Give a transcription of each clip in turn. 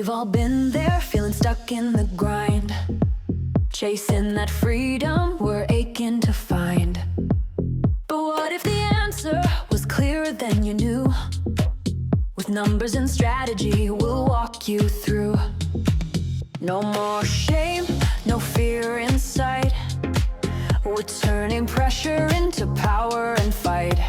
We've all been there, feeling stuck in the grind, chasing that freedom we're aching to find. But what if the answer was clearer than you knew? With numbers and strategy, we'll walk you through. No more shame, no fear inside. We're turning pressure into power and fight.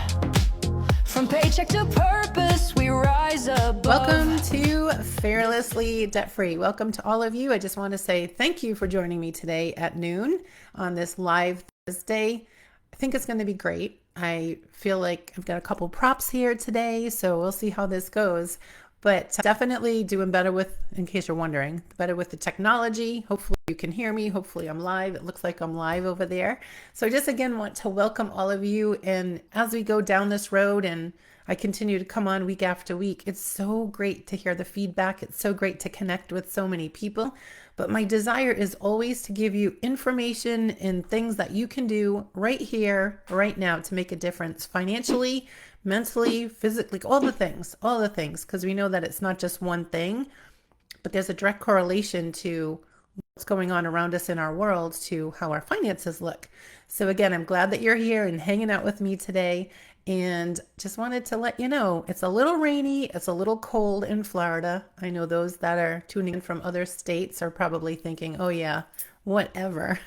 From paycheck to purpose, we rise above. Welcome to Fearlessly Debt Free. Welcome to all of you. I just want to say thank you for joining me today at noon on this live Thursday. I think it's going to be great. I feel like I've got a couple props here today, so we'll see how this goes. But definitely doing better with, in case you're wondering, better with the technology. Hopefully you can hear me. Hopefully I'm live. It looks like I'm live over there. So I just again want to welcome all of you. And as we go down this road and I continue to come on week after week, it's so great to hear the feedback. It's so great to connect with so many people. But my desire is always to give you information and things that you can do right here, right now to make a difference financially, mentally, physically, all the things, because we know that it's not just one thing, but there's a direct correlation to what's going on around us in our world to how our finances look. So again, I'm glad that you're here and hanging out with me today, and just wanted to let you know it's a little rainy, it's a little cold in Florida. I know those that are tuning in from other states are probably thinking, oh yeah, whatever.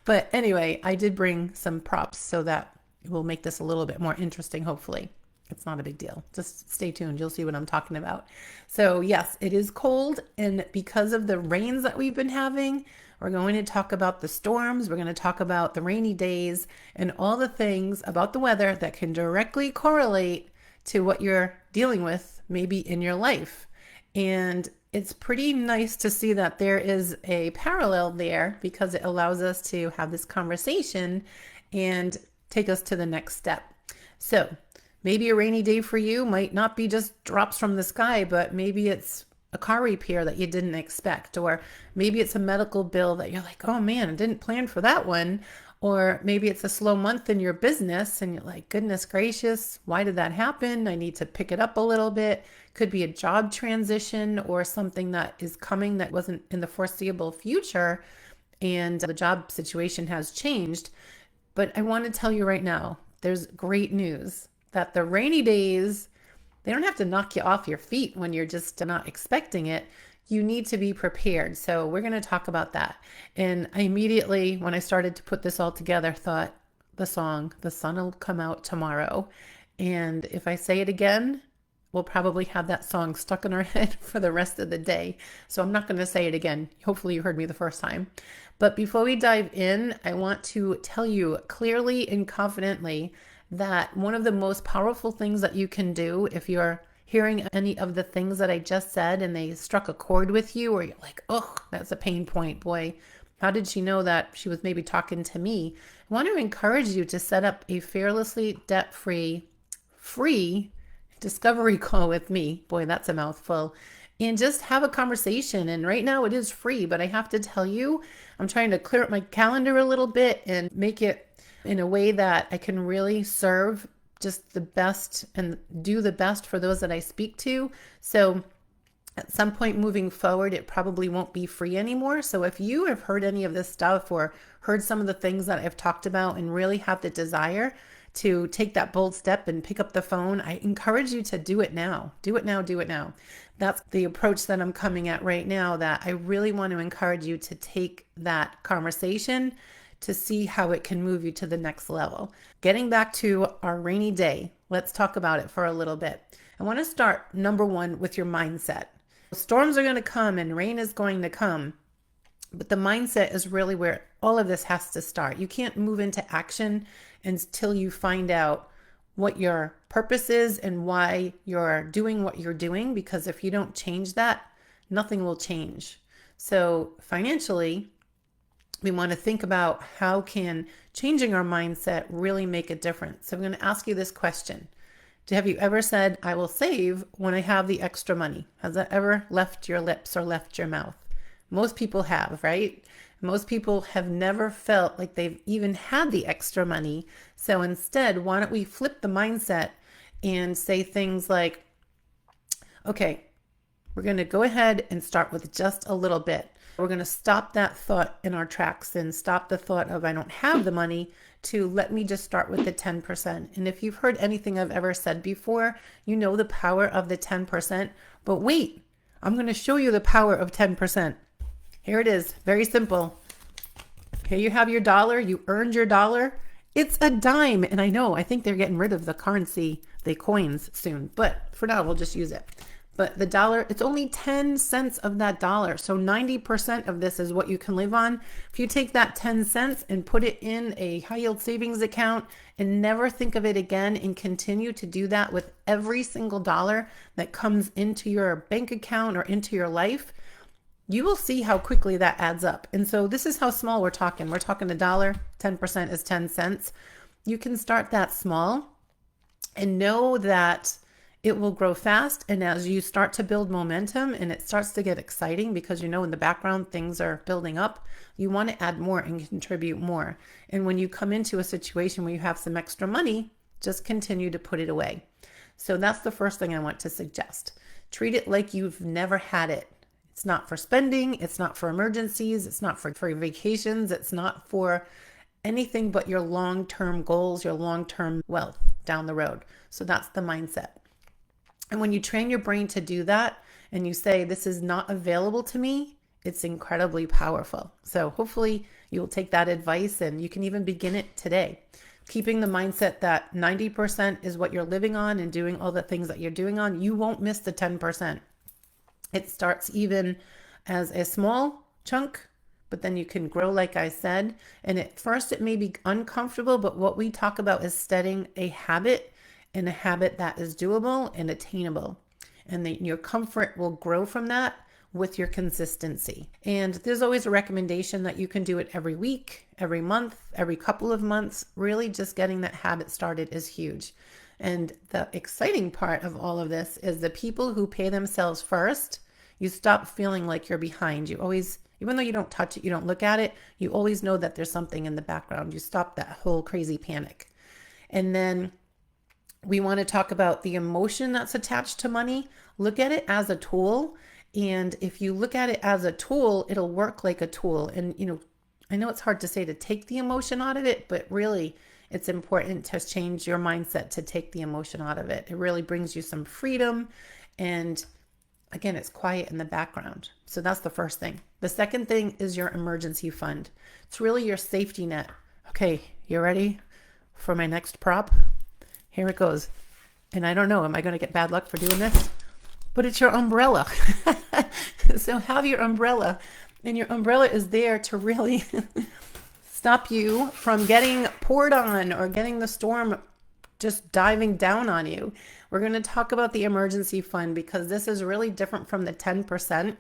But anyway, I did bring some props so that we'll make this a little bit more interesting, hopefully. It's not a big deal. Just stay tuned. You'll see what I'm talking about. So yes, it is cold. And because of the rains that we've been having, we're going to talk about the storms. We're going to talk about the rainy days and all the things about the weather that can directly correlate to what you're dealing with maybe in your life. And it's pretty nice to see that there is a parallel there because it allows us to have this conversation and take us to the next step. So maybe a rainy day for you might not be just drops from the sky, but maybe it's a car repair that you didn't expect, or maybe it's a medical bill that you're like, oh man, I didn't plan for that one. Or maybe it's a slow month in your business and you're like, goodness gracious, why did that happen? I need to pick it up a little bit. Could be a job transition or something that is coming that wasn't in the foreseeable future and the job situation has changed. But I want to tell you right now, there's great news that the rainy days, they don't have to knock you off your feet when you're just not expecting it. You need to be prepared. So we're going to talk about that. And I immediately, when I started to put this all together, thought the song, The Sun Will Come Out Tomorrow. And if I say it again, we'll probably have that song stuck in our head for the rest of the day. So I'm not going to say it again. Hopefully you heard me the first time. But before we dive in, I want to tell you clearly and confidently that one of the most powerful things that you can do if you're hearing any of the things that I just said and they struck a chord with you, or you're like, oh, that's a pain point. Boy, how did she know that she was maybe talking to me? I want to encourage you to set up a fearlessly debt-free, free discovery call with me. Boy, that's a mouthful. And just have a conversation. And right now it is free, but I have to tell you, I'm trying to clear up my calendar a little bit and make it in a way that I can really serve just the best and do the best for those that I speak to. So at some point moving forward, it probably won't be free anymore. So if you have heard any of this stuff or heard some of the things that I've talked about and really have the desire to take that bold step and pick up the phone, I encourage you to do it now. Do it now, do it now. That's the approach that I'm coming at right now, that I really want to encourage you to take that conversation to see how it can move you to the next level. Getting back to our rainy day, let's talk about it for a little bit. I want to start, number one, with your mindset. Storms are going to come and rain is going to come, but the mindset is really where all of this has to start. You can't move into action until you find out what your purpose is and why you're doing what you're doing, because if you don't change that, nothing will change. So financially, we want to think about how can changing our mindset really make a difference. So I'm going to ask you this question. Have you ever said, I will save when I have the extra money? Has that ever left your lips or left your mouth? Most people have, right? Most people have never felt like they've even had the extra money. So instead, why don't we flip the mindset and say things like, okay, we're going to go ahead and start with just a little bit. We're going to stop that thought in our tracks and stop the thought of I don't have the money to let me just start with the 10%. And if you've heard anything I've ever said before, you know the power of the 10%. But wait, I'm going to show you the power of 10%. Here it is. Very simple. Here you have your dollar. You earned your dollar. It's a dime. And I think they're getting rid of the currency, the coins soon. But for now, we'll just use it. But the dollar, it's only 10 cents of that dollar. So 90% of this is what you can live on. If you take that 10 cents and put it in a high yield savings account and never think of it again and continue to do that with every single dollar that comes into your bank account or into your life, you will see how quickly that adds up. And so this is how small we're talking. We're talking $1, 10% is 10 cents. You can start that small and know that it will grow fast. And as you start to build momentum and it starts to get exciting because in the background things are building up, you want to add more and contribute more. And when you come into a situation where you have some extra money, just continue to put it away. So that's the first thing I want to suggest. Treat it like you've never had it. It's not for spending. It's not for emergencies. It's not for vacations. It's not for anything but your long-term goals, your long-term wealth down the road. So that's the mindset. And when you train your brain to do that and you say, this is not available to me, it's incredibly powerful. So hopefully you will take that advice and you can even begin it today. Keeping the mindset that 90% is what you're living on and doing all the things that you're doing on, you won't miss the 10%. It starts even as a small chunk, but then you can grow, like I said. And at first it may be uncomfortable, but what we talk about is setting a habit, and a habit that is doable and attainable. And your comfort will grow from that with your consistency. And there's always a recommendation that you can do it every week, every month, every couple of months. Really just getting that habit started is huge. And the exciting part of all of this is the people who pay themselves first, you stop feeling like you're behind. You always, even though you don't touch it, you don't look at it, you always know that there's something in the background. You stop that whole crazy panic. And then we want to talk about the emotion that's attached to money. Look at it as a tool. And if you look at it as a tool, it'll work like a tool. And, I know it's hard to say to take the emotion out of it, but really it's important to change your mindset to take the emotion out of it. It really brings you some freedom. And again, it's quiet in the background. So that's the first thing. The second thing is your emergency fund. It's really your safety net. Okay, you ready for my next prop? Here it goes. And I don't know, am I going to get bad luck for doing this? But it's your umbrella. So have your umbrella. And your umbrella is there to really stop you from getting poured on or getting the storm just diving down on you. We're going to talk about the emergency fund because this is really different from the 10%.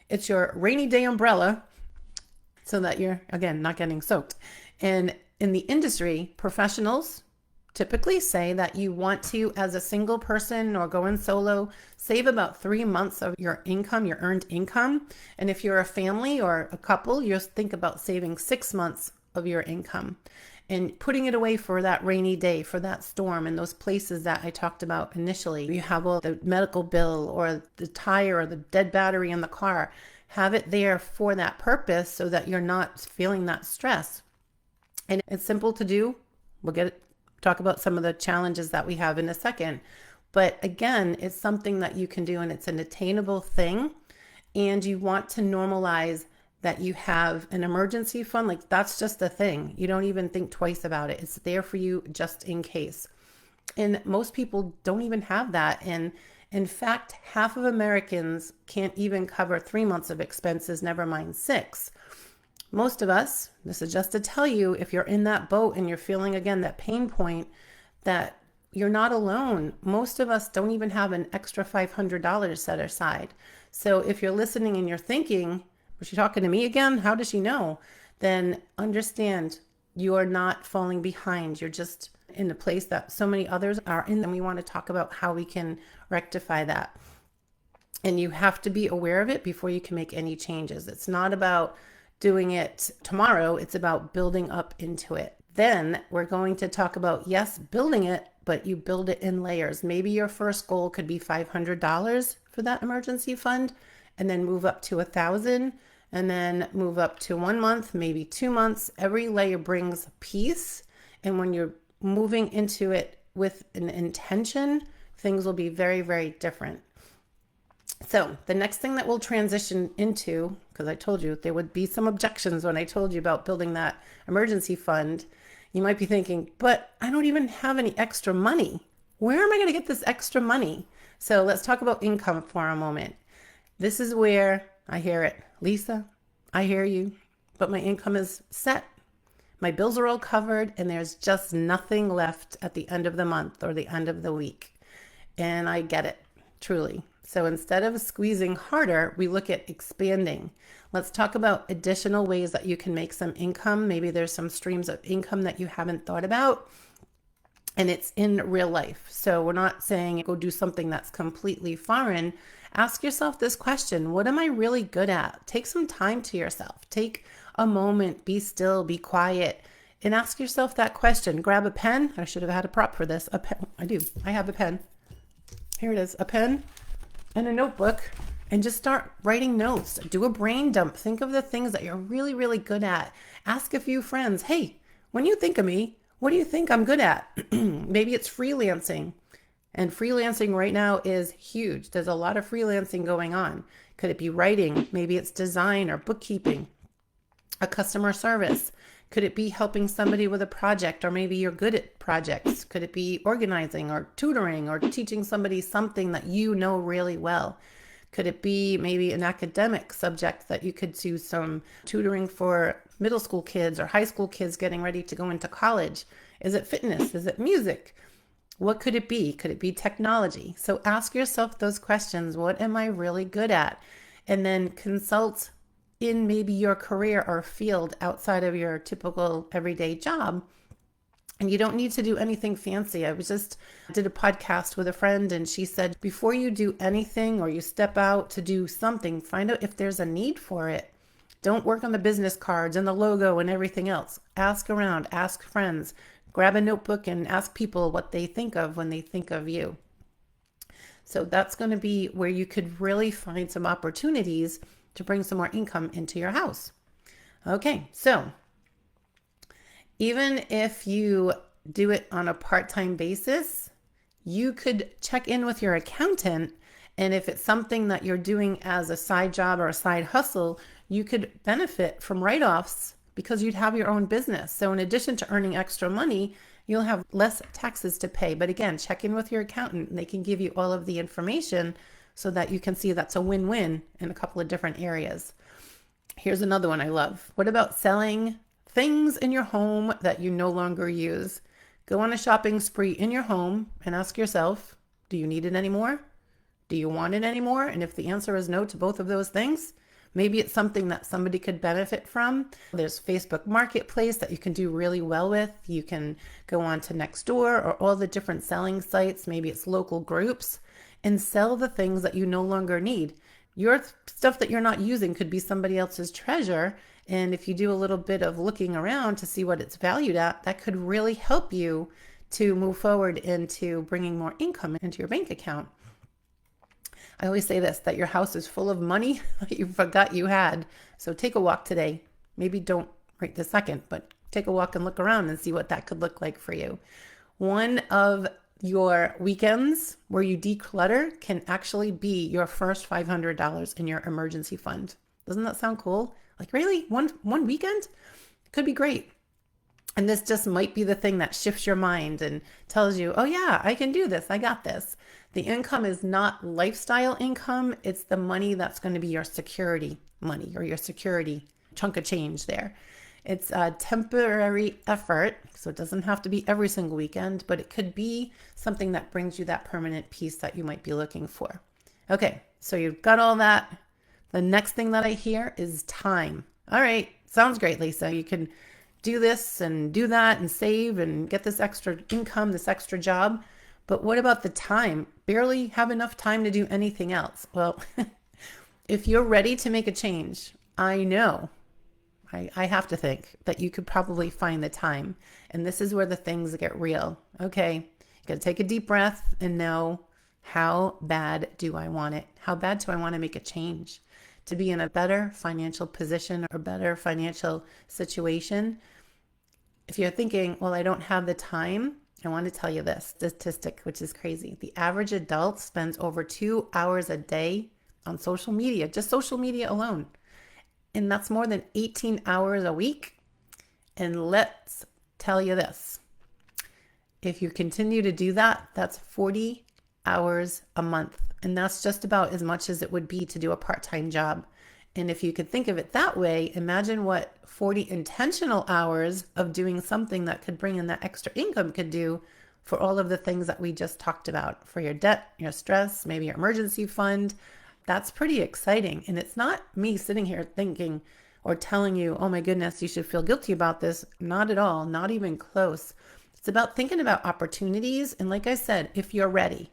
It's your rainy day umbrella so that you're, again, not getting soaked. And in the industry, professionals typically say that you want to, as a single person or going solo, save about 3 months of your income, your earned income. And if you're a family or a couple, you think about saving 6 months of your income and putting it away for that rainy day, for that storm, and those places that I talked about initially. You have the medical bill or the tire or the dead battery in the car. Have it there for that purpose so that you're not feeling that stress. And it's simple to do. We'll talk about some of the challenges that we have in a second. But again, it's something that you can do and it's an attainable thing. And you want to normalize that you have an emergency fund. Like that's just a thing. You don't even think twice about it. It's there for you just in case. And most people don't even have that. And in fact, half of Americans can't even cover 3 months of expenses, never mind 6. Most of us, this is just to tell you, if you're in that boat and you're feeling, again, that pain point, that you're not alone. Most of us don't even have an extra $500 set aside. So if you're listening and you're thinking, was she talking to me again? How does she know? Then understand you are not falling behind. You're just in a place that so many others are in. And we want to talk about how we can rectify that. And you have to be aware of it before you can make any changes. It's not about doing it tomorrow. It's about building up into it. Then we're going to talk about, yes, building it, but you build it in layers. Maybe your first goal could be $500 for that emergency fund, and then move up to 1,000, and then move up to 1 month, maybe 2 months. Every layer brings peace. And when you're moving into it with an intention, things will be very, very different. So the next thing that we'll transition into, because I told you there would be some objections when I told you about building that emergency fund, you might be thinking, but I don't even have any extra money. Where am I going to get this extra money? So let's talk about income for a moment. This is where I hear it. Lisa, I hear you, but my income is set. My bills are all covered and there's just nothing left at the end of the month or the end of the week. And I get it, truly. So instead of squeezing harder, we look at expanding. Let's talk about additional ways that you can make some income. Maybe there's some streams of income that you haven't thought about, and it's in real life. So we're not saying go do something that's completely foreign. Ask yourself this question: what am I really good at? Take some time to yourself. Take a moment, be still, be quiet, and ask yourself that question. Grab a pen. I should have had a prop for this. A pen. I do. I have a pen. Here it is. A pen and a notebook, and just start writing notes. Do a brain dump. Think of the things that you're really, really good at. Ask a few friends, hey, when you think of me, what do you think I'm good at? Maybe it's freelancing. And freelancing right now is huge. There's a lot of freelancing going on. Could it be writing? Maybe it's design or bookkeeping, a customer service. Could it be helping somebody with a project, or maybe you're good at projects? Could it be organizing or tutoring or teaching somebody something that you know really well? Could it be maybe an academic subject that you could do some tutoring for middle school kids or high school kids getting ready to go into college? Is it fitness? Is it music? What could it be? Could it be technology? So ask yourself those questions. What am I really good at? And then consult in maybe your career or field outside of your typical everyday job. And you don't need to do anything fancy. I did a podcast with a friend, and she said, before you do anything or you step out to do something, find out if there's a need for it. Don't work on the business cards and the logo and everything else. Ask around, ask friends, grab a notebook and ask people what they think of when they think of you. So that's going to be where you could really find some opportunities to bring some more income into your house. Okay, so even if you do it on a part-time basis, you could check in with your accountant, and if it's something that you're doing as a side job or a side hustle, you could benefit from write-offs because you'd have your own business. So in addition to earning extra money, you'll have less taxes to pay. But again, check in with your accountant, and they can give you all of the information so that you can see that's a win-win in a couple of different areas. Here's another one I love. What about selling things in your home that you no longer use? Go on a shopping spree in your home and ask yourself, do you need it anymore? Do you want it anymore? And if the answer is no to both of those things, maybe it's something that somebody could benefit from. There's Facebook Marketplace that you can do really well with. You can go on to Nextdoor or all the different selling sites. Maybe it's local groups, and sell the things that you no longer need. Your stuff that you're not using could be somebody else's treasure. And if you do a little bit of looking around to see what it's valued at, that could really help you to move forward into bringing more income into your bank account. I always say this, that your house is full of money that you forgot you had. So take a walk today. Maybe don't right this second, but take a walk and look around and see what that could look like for you. One of your weekends where you declutter can actually be your first $500 in your emergency fund. Doesn't that sound cool? Like, really? One weekend? Could be great. And this just might be the thing that shifts your mind and tells you, oh yeah, I can do this. I got this. The income is not lifestyle income. It's the money that's going to be your security money, or your security chunk of change there. It's a temporary effort, so it doesn't have to be every single weekend, but it could be something that brings you that permanent peace that you might be looking for. Okay, so you've got all that. The next thing that I hear is time. All right, sounds great, Lisa. You can do this and do that and save and get this extra income, this extra job. But what about the time? Barely have enough time to do anything else. Well, if you're ready to make a change, I know I have to think that you could probably find the time. And this is where the things get real. Okay, you got to take a deep breath and know, how bad do I want it? How bad do I want to make a change? To be in a better financial position or better financial situation. If you're thinking, well, I don't have the time, I want to tell you this statistic, which is crazy. The average adult spends over 2 hours a day on social media, just social media alone. And that's more than 18 hours a week. And let's tell you this. If you continue to do that, that's 40 hours a month. And that's just about as much as it would be to do a part-time job. And if you could think of it that way, imagine what 40 intentional hours of doing something that could bring in that extra income could do for all of the things that we just talked about, for your debt, your stress, maybe your emergency fund. That's pretty exciting. And it's not me sitting here thinking or telling you, oh my goodness, you should feel guilty about this. Not at all, not even close. It's about thinking about opportunities. And like I said, if you're ready,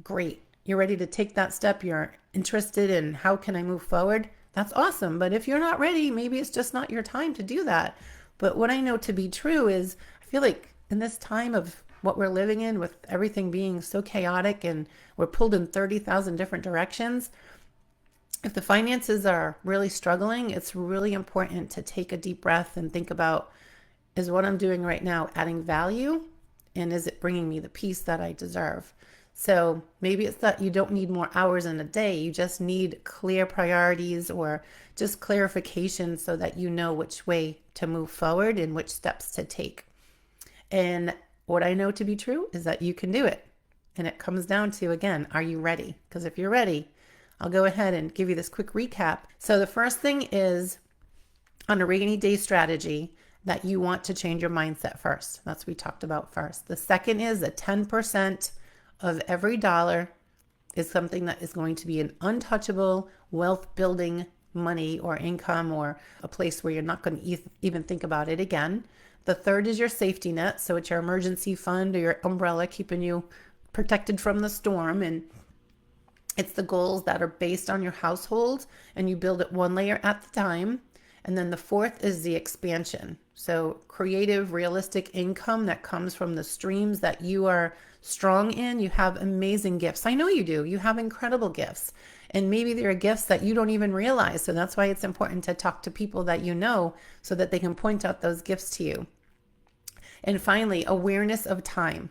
great. You're ready to take that step. You're interested in how can I move forward? That's awesome. But if you're not ready, maybe it's just not your time to do that. But what I know to be true is I feel like in this time of what we're living in, with everything being so chaotic and we're pulled in 30,000 different directions, if the finances are really struggling, it's really important to take a deep breath and think about, is what I'm doing right now adding value? And is it bringing me the peace that I deserve? So maybe it's that you don't need more hours in a day. You just need clear priorities or just clarification so that you know which way to move forward and which steps to take. And what I know to be true is that you can do it. And it comes down to, again, are you ready? Because if you're ready, I'll go ahead and give you this quick recap. So the first thing is, on a rainy day strategy, that you want to change your mindset first. That's what we talked about first. The second is that 10% of every dollar is something that is going to be an untouchable wealth building money or income, or a place where you're not going to even think about it again. The third is your safety net. So it's your emergency fund or your umbrella keeping you protected from the storm. And it's the goals that are based on your household, and you build it one layer at the time. And then the fourth is the expansion. So creative, realistic income that comes from the streams that you are strong in. You have amazing gifts. I know you do. You have incredible gifts. And maybe there are gifts that you don't even realize. So that's why it's important to talk to people that you know so that they can point out those gifts to you. And finally, awareness of time.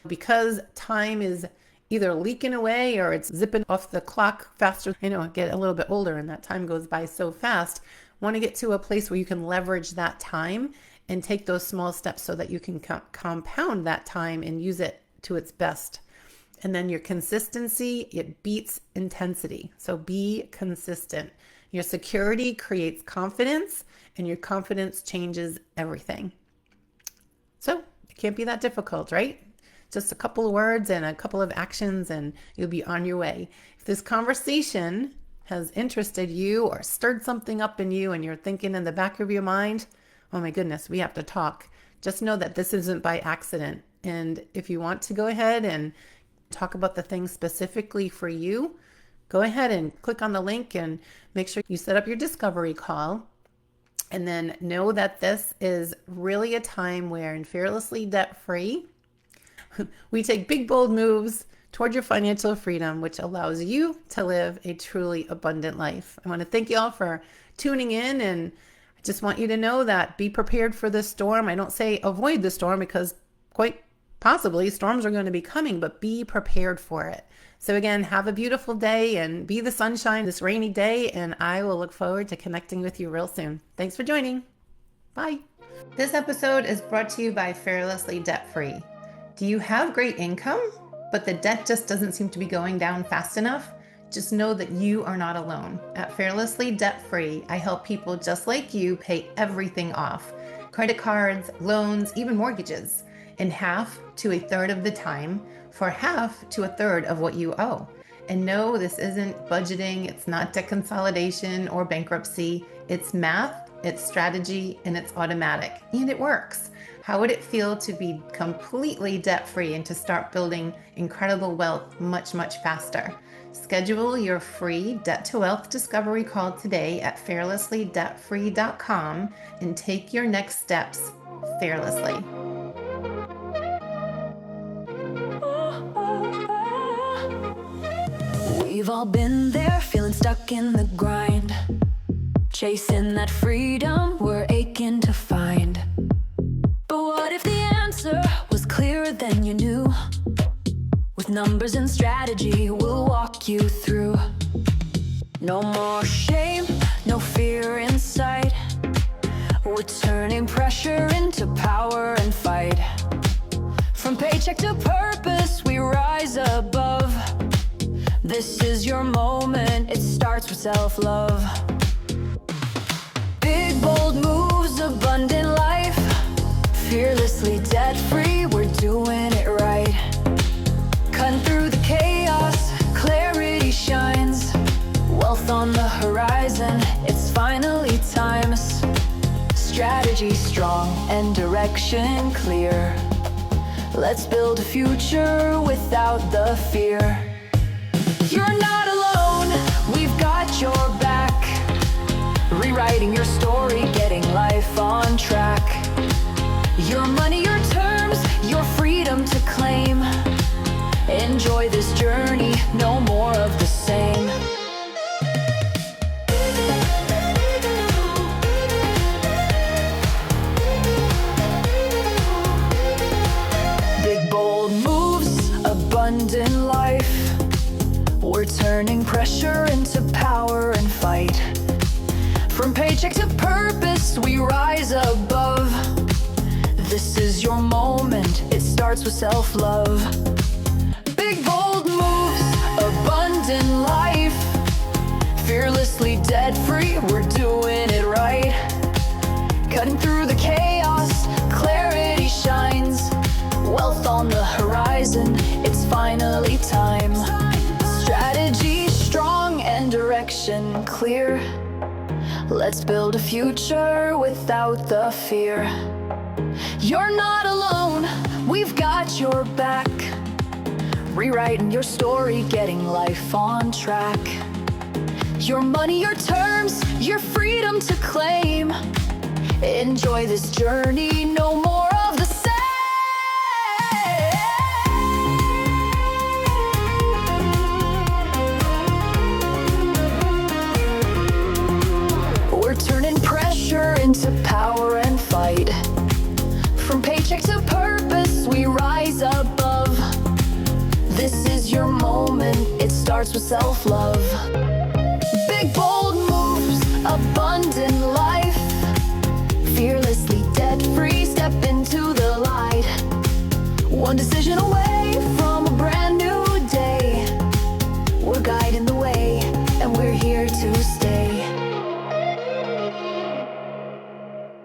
Because time is either leaking away or it's zipping off the clock faster. I get a little bit older and that time goes by so fast. Want to get to a place where you can leverage that time and take those small steps so that you can compound that time and use it to its best. And then your consistency, it beats intensity. So be consistent. Your security creates confidence, and your confidence changes everything. So it can't be that difficult, right? Just a couple of words and a couple of actions and you'll be on your way. If this conversation has interested you or stirred something up in you and you're thinking in the back of your mind, oh my goodness, we have to talk, just know that this isn't by accident. And if you want to go ahead and talk about the things specifically for you, go ahead and click on the link and make sure you set up your discovery call. And then know that this is really a time where in Fearlessly Debt Free, we take big, bold moves toward your financial freedom, which allows you to live a truly abundant life. I want to thank you all for tuning in, and I just want you to know that be prepared for this storm. I don't say avoid the storm, because quite possibly storms are going to be coming, but be prepared for it. So again, have a beautiful day and be the sunshine this rainy day, and I will look forward to connecting with you real soon. Thanks for joining. Bye. This episode is brought to you by Fearlessly Debt Free. Do you have great income, but the debt just doesn't seem to be going down fast enough? Just know that you are not alone. At Fearlessly Debt Free, I help people just like you pay everything off. Credit cards, loans, even mortgages, in half to a third of the time, for half to a third of what you owe. And no, this isn't budgeting, it's not debt consolidation or bankruptcy. It's math, it's strategy, and it's automatic. And it works. How would it feel to be completely debt-free and to start building incredible wealth much, much faster? Schedule your free Debt to Wealth discovery call today at fearlessly.debtfree.com and take your next steps fearlessly. We've all been there, feeling stuck in the grind, chasing that freedom we're aching to find. But what if the answer was clearer than you knew? With numbers and strategy, we'll walk you through. No more shame, no fear inside. We're turning pressure into power and fight. From paycheck to purpose, we rise above. This is your moment, it starts with self-love. Big, bold moves, abundant life. Fearlessly debt-free, we're doing it right. Cutting through the chaos, clarity shines. Wealth on the horizon, it's finally times. Strategy strong and direction clear. Let's build a future without the fear. You're not alone, we've got your back. Rewriting your story, getting life on track. Your money, your terms, your freedom to claim. Enjoy this journey, no more of the same. Big bold moves, abundant life. We're turning pressure into power and fight. From paycheck to purpose, we rise above. This is your moment, it starts with self-love. Big bold moves, abundant life. Fearlessly debt-free, we're doing it right. Cutting through the chaos, clarity shines. Wealth on the horizon, it's finally time. Strategy strong and direction clear. Let's build a future without the fear. You're not alone, we've got your back. Rewriting your story, getting life on track. Your money, your terms, your freedom to claim. Enjoy this journey, no more of the same. We're turning pressure into power and fight. From paycheck to purpose, we rise above. This is your moment, it starts with self-love. Big bold moves, abundant life. Fearlessly debt-free, step into the light. One decision away from a brand new day. We're guiding the